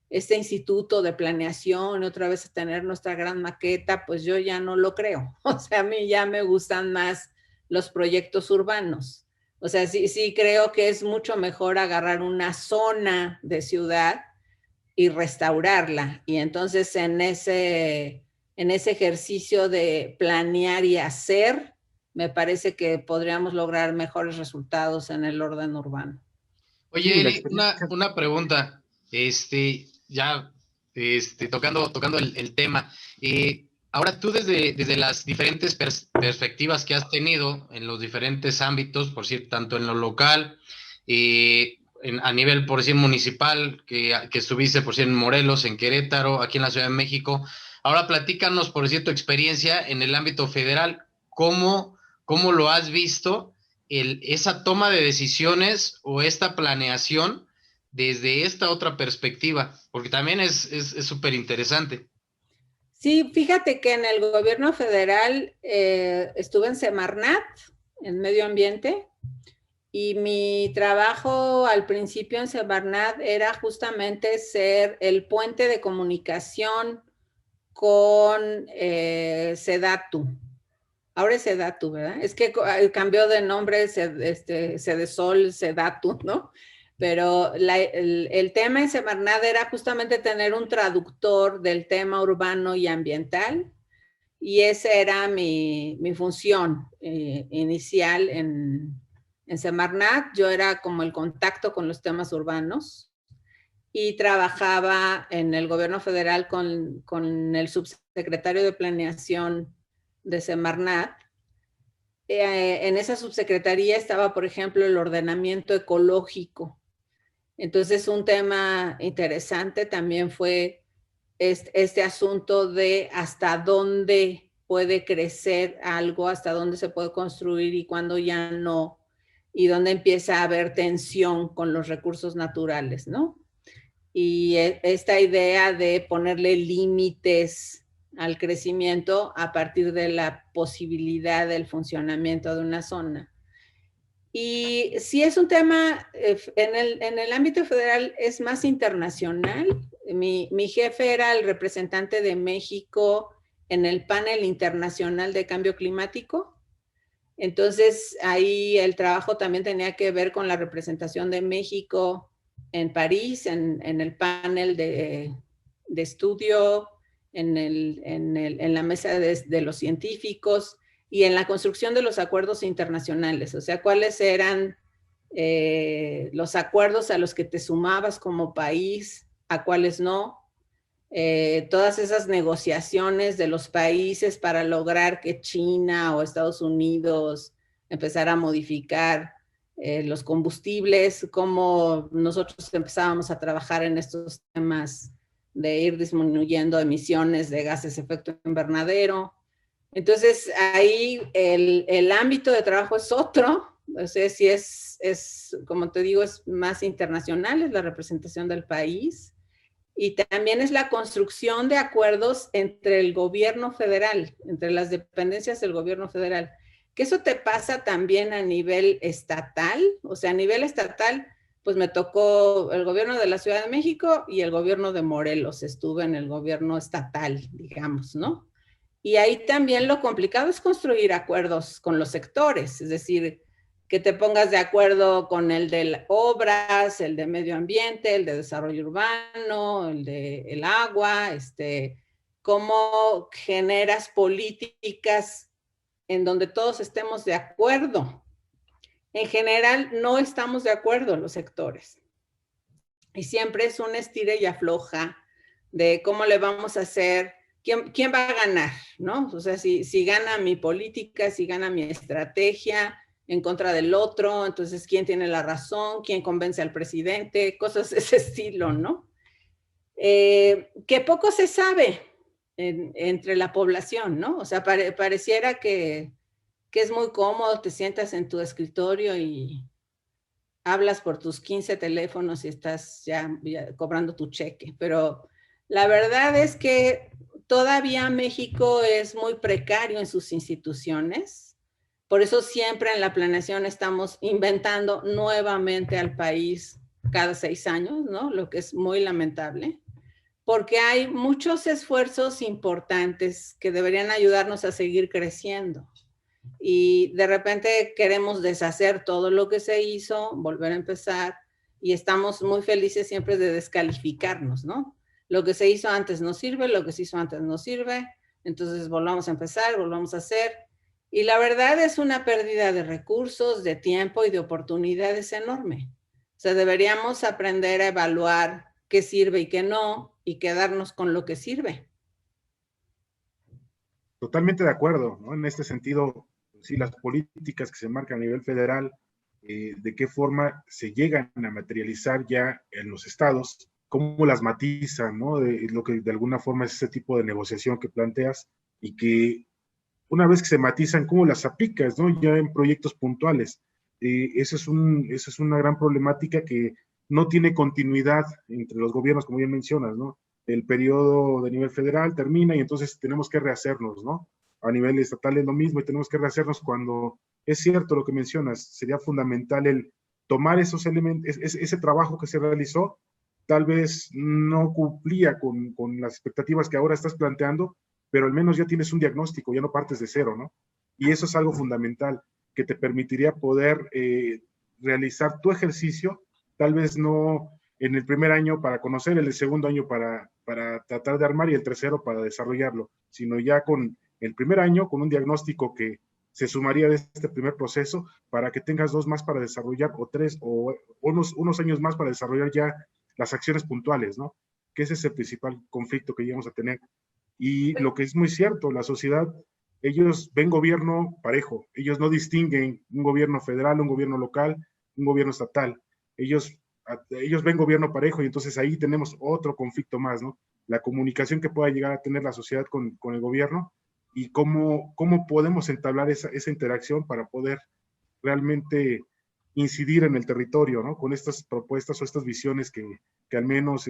este instituto de planeación, otra vez a tener nuestra gran maqueta, pues yo ya no lo creo. O sea, a mí ya me gustan más los proyectos urbanos. O sea, sí creo que es mucho mejor agarrar una zona de ciudad y restaurarla. Y entonces en ese ejercicio de planear y hacer, me parece que podríamos lograr mejores resultados en el orden urbano. Oye, Sí, la Eli, experiencia. una pregunta, ya, tocando el tema. Ahora tú desde las diferentes perspectivas que has tenido en los diferentes ámbitos, por decir, tanto en lo local, a nivel, por decir, municipal, que estuviste, por decir, en Morelos, en Querétaro, aquí en la Ciudad de México. Ahora platícanos, por decir, tu experiencia en el ámbito federal, cómo lo has visto, esa toma de decisiones o esta planeación desde esta otra perspectiva, porque también es súper interesante. Sí, fíjate que en el gobierno federal estuve en Semarnat, en medio ambiente, y mi trabajo al principio en Semarnat era justamente ser el puente de comunicación con Sedatu. Ahora es Sedatu, ¿verdad? Es que cambió de nombre Sedesol, Sedatu, ¿no? Pero el tema en Semarnat era justamente tener un traductor del tema urbano y ambiental, y esa era mi función inicial en Semarnat. Yo era como el contacto con los temas urbanos y trabajaba en el gobierno federal con el subsecretario de Planeación de Semarnat. En esa subsecretaría estaba, por ejemplo, el ordenamiento ecológico. Entonces, un tema interesante también fue este asunto de hasta dónde puede crecer algo, hasta dónde se puede construir y cuándo ya no, y dónde empieza a haber tensión con los recursos naturales, ¿no? Y esta idea de ponerle límites al crecimiento a partir de la posibilidad del funcionamiento de una zona. Y si es un tema, en el ámbito federal es más internacional. Mi jefe era el representante de México en el panel internacional de cambio climático. Entonces ahí el trabajo también tenía que ver con la representación de México en París, en el panel de estudio, en la mesa de los científicos y en la construcción de los acuerdos internacionales. O sea, cuáles eran los acuerdos a los que te sumabas como país, a cuáles no. Todas esas negociaciones de los países para lograr que China o Estados Unidos empezara a modificar los combustibles, cómo nosotros empezábamos a trabajar en estos temas de ir disminuyendo emisiones de gases de efecto invernadero. Entonces, ahí el ámbito de trabajo es otro. O sea, si como te digo, es más internacional, es la representación del país. Y también es la construcción de acuerdos entre el gobierno federal, entre las dependencias del gobierno federal. Que eso te pasa también a nivel estatal. O sea, a nivel estatal, pues me tocó el gobierno de la Ciudad de México y el gobierno de Morelos. Estuve en el gobierno estatal, digamos, ¿no? Y ahí también lo complicado es construir acuerdos con los sectores, es decir, que te pongas de acuerdo con el de obras, el de medio ambiente, el de desarrollo urbano, el de el agua, cómo generas políticas en donde todos estemos de acuerdo. En general no estamos de acuerdo los sectores. Y siempre es un estira y afloja de cómo le vamos a hacer. ¿Quién va a ganar? ¿No? O sea, si gana mi política, si gana mi estrategia en contra del otro, entonces ¿quién tiene la razón? ¿Quién convence al presidente? Cosas de ese estilo, ¿no? Que poco se sabe entre la población, ¿no? O sea, pareciera que es muy cómodo, te sientas en tu escritorio y hablas por tus 15 teléfonos y estás ya cobrando tu cheque, pero la verdad es que todavía México es muy precario en sus instituciones. Por eso siempre en la planeación estamos inventando nuevamente al país cada 6 años, ¿no? Lo que es muy lamentable, porque hay muchos esfuerzos importantes que deberían ayudarnos a seguir creciendo. Y de repente queremos deshacer todo lo que se hizo, volver a empezar, y estamos muy felices siempre de descalificarnos, ¿no? Lo que se hizo antes no sirve, lo que se hizo antes no sirve, entonces volvamos a empezar, volvamos a hacer. Y la verdad es una pérdida de recursos, de tiempo y de oportunidades enorme. O sea, deberíamos aprender a evaluar qué sirve y qué no, y quedarnos con lo que sirve. Totalmente de acuerdo, ¿no? En este sentido, sí, las políticas que se marcan a nivel federal, de qué forma se llegan a materializar ya en los estados, cómo las matizan, ¿no? De lo que de alguna forma es ese tipo de negociación que planteas, y que una vez que se matizan, cómo las aplicas, ¿no? Ya en proyectos puntuales. Esa es una gran problemática que no tiene continuidad entre los gobiernos, como bien mencionas, ¿no? El periodo de nivel federal termina y entonces tenemos que rehacernos, ¿no? A nivel estatal es lo mismo y tenemos que rehacernos cuando es cierto lo que mencionas. Sería fundamental el tomar esos elementos, ese trabajo que se realizó, tal vez no cumplía con las expectativas que ahora estás planteando, pero al menos ya tienes un diagnóstico, ya no partes de cero, ¿no? Y eso es algo fundamental que te permitiría poder realizar tu ejercicio, tal vez no en el primer año para conocer, el segundo año para tratar de armar y el tercero para desarrollarlo, sino ya con el primer año, con un diagnóstico que se sumaría de este primer proceso para que tengas 2 más para desarrollar, o 3, o unos años más para desarrollar ya las acciones puntuales, ¿no? Que ese es el principal conflicto que llegamos a tener. Y lo que es muy cierto, la sociedad, ellos ven gobierno parejo, ellos no distinguen un gobierno federal, un gobierno local, un gobierno estatal. Ellos ven gobierno parejo y entonces ahí tenemos otro conflicto más, ¿no? La comunicación que pueda llegar a tener la sociedad con el gobierno y cómo podemos entablar esa interacción para poder realmente incidir en el territorio, ¿no? Con estas propuestas o estas visiones que al menos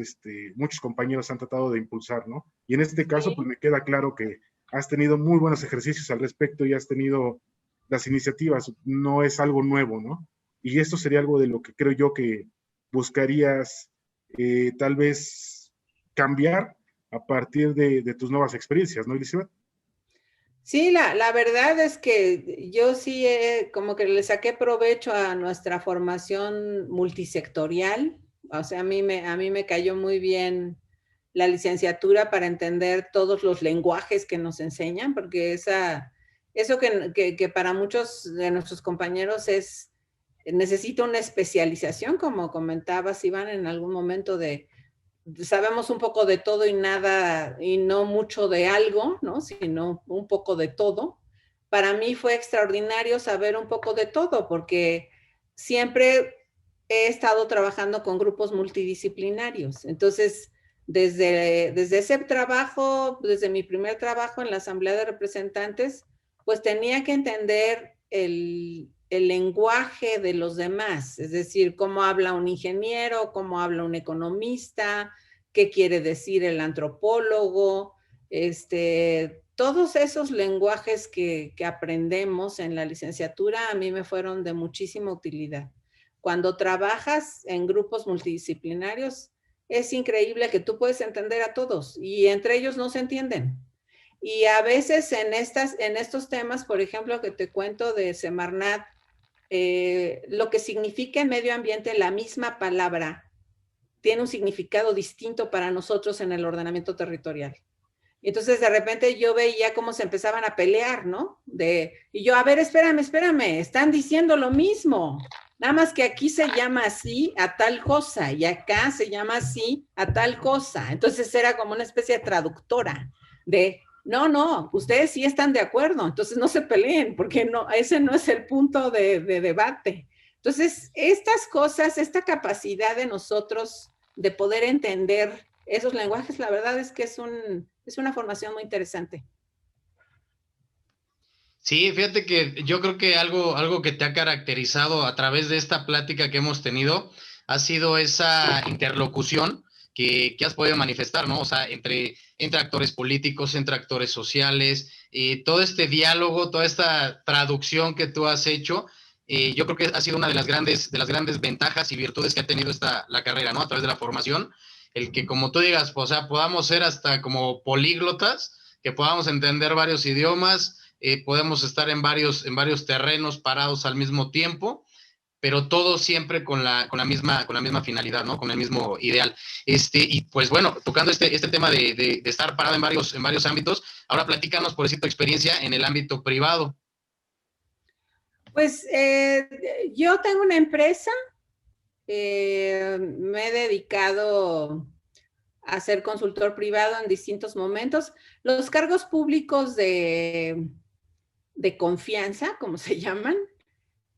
muchos compañeros han tratado de impulsar, ¿no? Y en este caso, pues me queda claro que has tenido muy buenos ejercicios al respecto y has tenido las iniciativas, no es algo nuevo, ¿no? Y esto sería algo de lo que creo yo que buscarías tal vez cambiar a partir de tus nuevas experiencias, ¿no, Elizabeth? Sí, la verdad es que yo sí como que le saqué provecho a nuestra formación multisectorial. O sea, a mí me cayó muy bien la licenciatura para entender todos los lenguajes que nos enseñan, porque eso que para muchos de nuestros compañeros necesita una especialización, como comentabas, Iván, en algún momento sabemos un poco de todo y nada, y no mucho de algo, ¿no? Sino un poco de todo. Para mí fue extraordinario saber un poco de todo, porque siempre he estado trabajando con grupos multidisciplinarios. Entonces, desde ese trabajo, desde mi primer trabajo en la Asamblea de Representantes, pues tenía que entender el lenguaje de los demás, es decir, cómo habla un ingeniero, cómo habla un economista, qué quiere decir el antropólogo, todos esos lenguajes que aprendemos en la licenciatura a mí me fueron de muchísima utilidad. Cuando trabajas en grupos multidisciplinarios, es increíble que tú puedes entender a todos y entre ellos no se entienden. Y a veces en estos temas, por ejemplo, que te cuento de Semarnat, lo que significa en medio ambiente la misma palabra tiene un significado distinto para nosotros en el ordenamiento territorial. Entonces de repente yo veía cómo se empezaban a pelear, ¿no? Y yo, a ver, espérame, están diciendo lo mismo, nada más que aquí se llama así a tal cosa y acá se llama así a tal cosa. Entonces era como una especie de traductora de no, ustedes sí están de acuerdo, entonces no se peleen, porque no, ese no es el punto de debate. Entonces, estas cosas, esta capacidad de nosotros de poder entender esos lenguajes, la verdad es que es una formación muy interesante. Sí, fíjate que yo creo que algo que te ha caracterizado a través de esta plática que hemos tenido ha sido esa interlocución que has podido manifestar, ¿no? O sea, entre actores políticos, entre actores sociales, todo este diálogo, toda esta traducción que tú has hecho, yo creo que ha sido una de las grandes ventajas y virtudes que ha tenido la carrera, ¿no? A través de la formación, el que, como tú digas, o sea, podamos ser hasta como políglotas, que podamos entender varios idiomas, podemos estar en varios terrenos parados al mismo tiempo, pero todo siempre con la misma finalidad, ¿no? Con el mismo ideal. Y pues bueno, tocando este tema de estar parado en varios ámbitos, ahora platícanos por tu experiencia en el ámbito privado. Pues yo tengo una empresa, me he dedicado a ser consultor privado en distintos momentos. Los cargos públicos de confianza, como se llaman,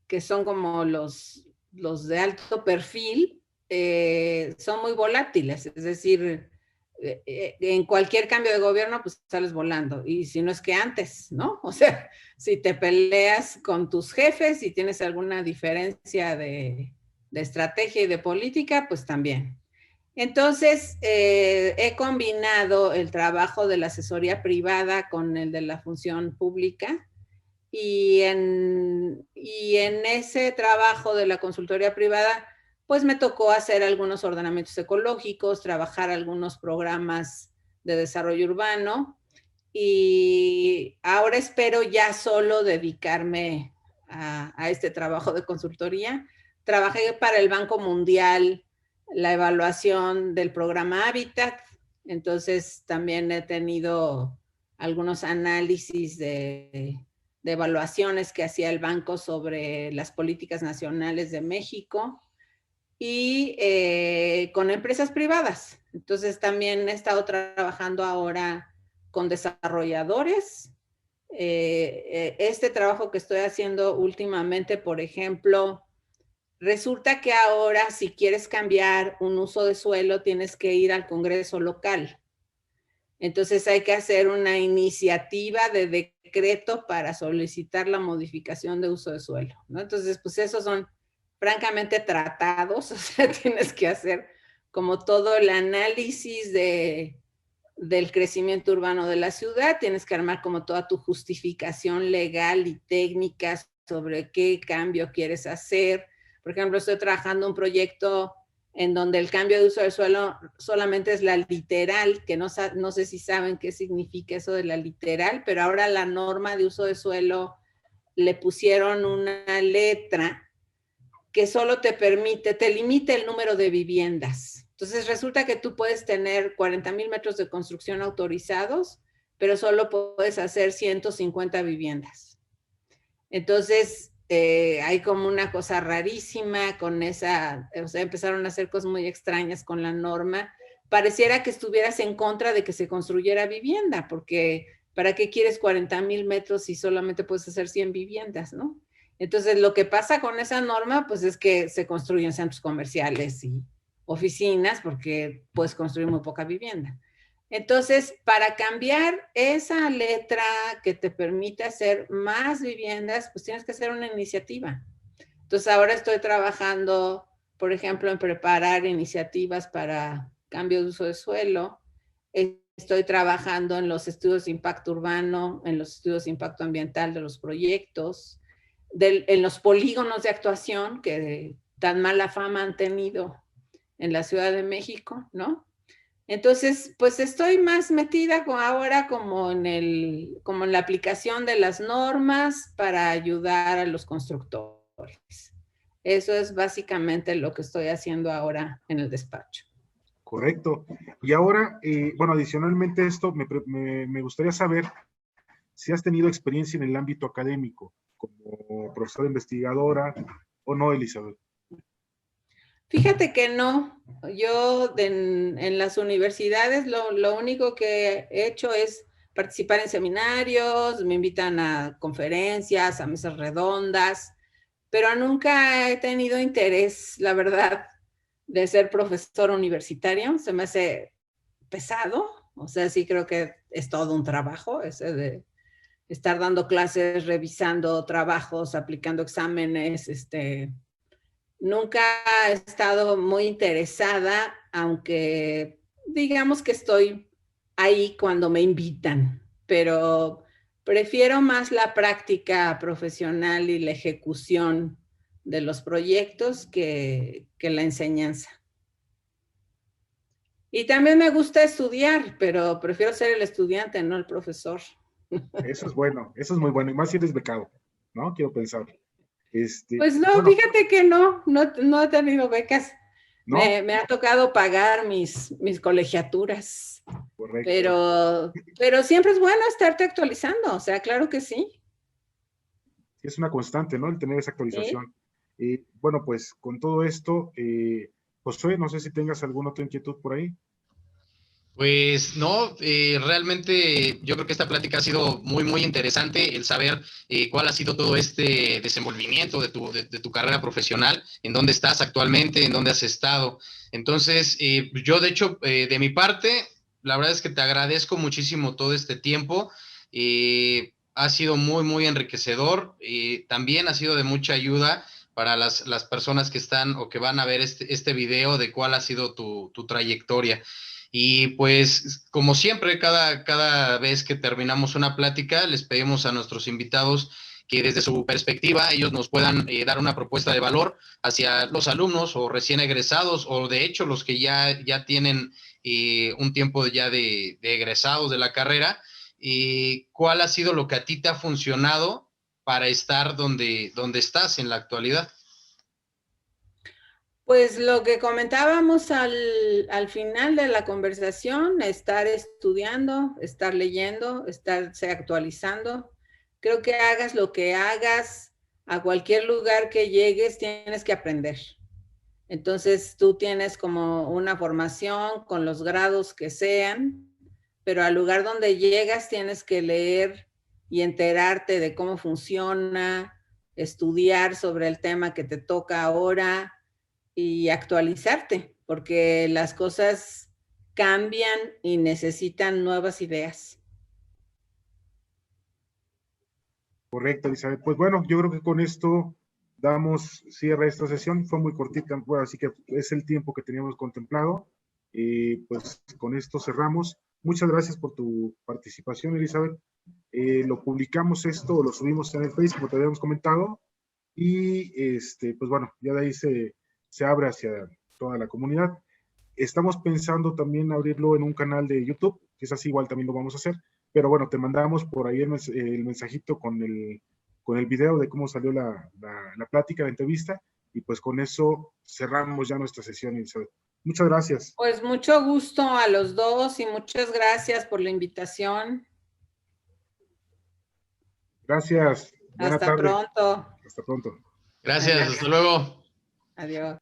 que son como los de alto perfil, son muy volátiles, es decir, en cualquier cambio de gobierno, pues sales volando, y si no es que antes, ¿no? O sea, si te peleas con tus jefes y tienes alguna diferencia de estrategia y de política, pues también. Entonces, he combinado el trabajo de la asesoría privada con el de la función pública, y en ese trabajo de la consultoría privada, pues me tocó hacer algunos ordenamientos ecológicos, trabajar algunos programas de desarrollo urbano, y ahora espero ya solo dedicarme a este trabajo de consultoría. Trabajé para el Banco Mundial la evaluación del programa Hábitat, entonces también he tenido algunos análisis de evaluaciones que hacía el banco sobre las políticas nacionales de México, y con empresas privadas. Entonces también he estado trabajando ahora con desarrolladores. Este trabajo que estoy haciendo últimamente, por ejemplo, resulta que ahora si quieres cambiar un uso de suelo tienes que ir al Congreso local. Entonces hay que hacer una iniciativa de decreto para solicitar la modificación de uso de suelo, ¿no? Entonces, pues esos son francamente tratados, o sea, tienes que hacer como todo el análisis del crecimiento urbano de la ciudad, tienes que armar como toda tu justificación legal y técnica sobre qué cambio quieres hacer. Por ejemplo, estoy trabajando un proyecto en donde el cambio de uso del suelo solamente es la literal, que no sé si saben qué significa eso de la literal, pero ahora la norma de uso de suelo le pusieron una letra que solo te limita el número de viviendas. Entonces resulta que tú puedes tener 40,000 metros de construcción autorizados, pero solo puedes hacer 150 viviendas. Entonces, hay como una cosa rarísima con esa, o sea, empezaron a hacer cosas muy extrañas con la norma. Pareciera que estuvieras en contra de que se construyera vivienda, porque ¿para qué quieres 40,000 metros si solamente puedes hacer 100 viviendas, no? Entonces, lo que pasa con esa norma, pues es que se construyen centros comerciales y oficinas, porque puedes construir muy poca vivienda. Entonces, para cambiar esa letra que te permite hacer más viviendas, pues tienes que hacer una iniciativa. Entonces, ahora estoy trabajando, por ejemplo, en preparar iniciativas para cambio de uso de suelo. Estoy trabajando en los estudios de impacto urbano, en los estudios de impacto ambiental de los proyectos, en los polígonos de actuación que tan mala fama han tenido en la Ciudad de México, ¿no? Entonces, pues estoy más metida ahora como en la aplicación de las normas para ayudar a los constructores. Eso es básicamente lo que estoy haciendo ahora en el despacho. Correcto. Y ahora, bueno, adicionalmente a esto, me gustaría saber si has tenido experiencia en el ámbito académico, como profesora investigadora o no, Elizabeth. Fíjate que no. Yo en las universidades lo único que he hecho es participar en seminarios, me invitan a conferencias, a mesas redondas, pero nunca he tenido interés, la verdad, de ser profesor universitario. Se me hace pesado, o sea, sí creo que es todo un trabajo, ese de estar dando clases, revisando trabajos, aplicando exámenes, nunca he estado muy interesada aunque digamos que estoy ahí cuando me invitan, pero prefiero más la práctica profesional y la ejecución de los proyectos que la enseñanza. Y también me gusta estudiar, pero prefiero ser el estudiante, no el profesor. Eso es bueno, eso es muy bueno, y más si eres becado, ¿no? Quiero pensar. Pues no, Bueno, fíjate que no he tenido becas. ¿no? Me ha tocado pagar mis colegiaturas, Correcto. pero siempre es bueno estarte actualizando, o sea, claro que sí. Es una constante, ¿no? El tener esa ¿Sí? actualización. Bueno, pues con todo esto, Josué, no sé si tengas alguna otra inquietud por ahí. Pues no, realmente yo creo que esta plática ha sido muy, muy interesante, el saber cuál ha sido todo este desenvolvimiento de tu carrera profesional, en dónde estás actualmente, en dónde has estado. Entonces, yo de hecho, de mi parte, la verdad es que te agradezco muchísimo todo este tiempo. Ha sido muy, muy enriquecedor. También ha sido de mucha ayuda para las personas que están o que van a ver este video de cuál ha sido tu trayectoria. Y pues, como siempre, cada vez que terminamos una plática, les pedimos a nuestros invitados que desde su perspectiva ellos nos puedan dar una propuesta de valor hacia los alumnos o recién egresados o de hecho los que ya tienen un tiempo ya de egresados de la carrera. ¿Cuál ha sido lo que a ti te ha funcionado para estar donde estás en la actualidad? Pues lo que comentábamos al final de la conversación, estar estudiando, estar leyendo, estarse actualizando. Creo que hagas lo que hagas, a cualquier lugar que llegues, tienes que aprender. Entonces tú tienes como una formación con los grados que sean, pero al lugar donde llegas tienes que leer y enterarte de cómo funciona, estudiar sobre el tema que te toca ahora y actualizarte, porque las cosas cambian y necesitan nuevas ideas. Correcto, Elizabeth. Pues bueno, yo creo que con esto damos cierre a esta sesión. Fue muy cortita, pues, así que es el tiempo que teníamos contemplado. Y pues con esto cerramos. Muchas gracias por tu participación, Elizabeth. Lo publicamos esto, lo subimos en el Facebook, como te habíamos comentado. Y pues bueno, ya de ahí se abre hacia toda la comunidad. Estamos pensando también abrirlo en un canal de YouTube, que es así, igual también lo vamos a hacer. Pero bueno, te mandamos por ahí el mensajito con el video de cómo salió la plática, la entrevista. Y pues con eso cerramos ya nuestra sesión, Elizabeth. Muchas gracias. Pues mucho gusto a los dos y muchas gracias por la invitación. Gracias. Buena Hasta tarde. pronto. Hasta pronto. Gracias, Adiós. hasta luego. Adiós.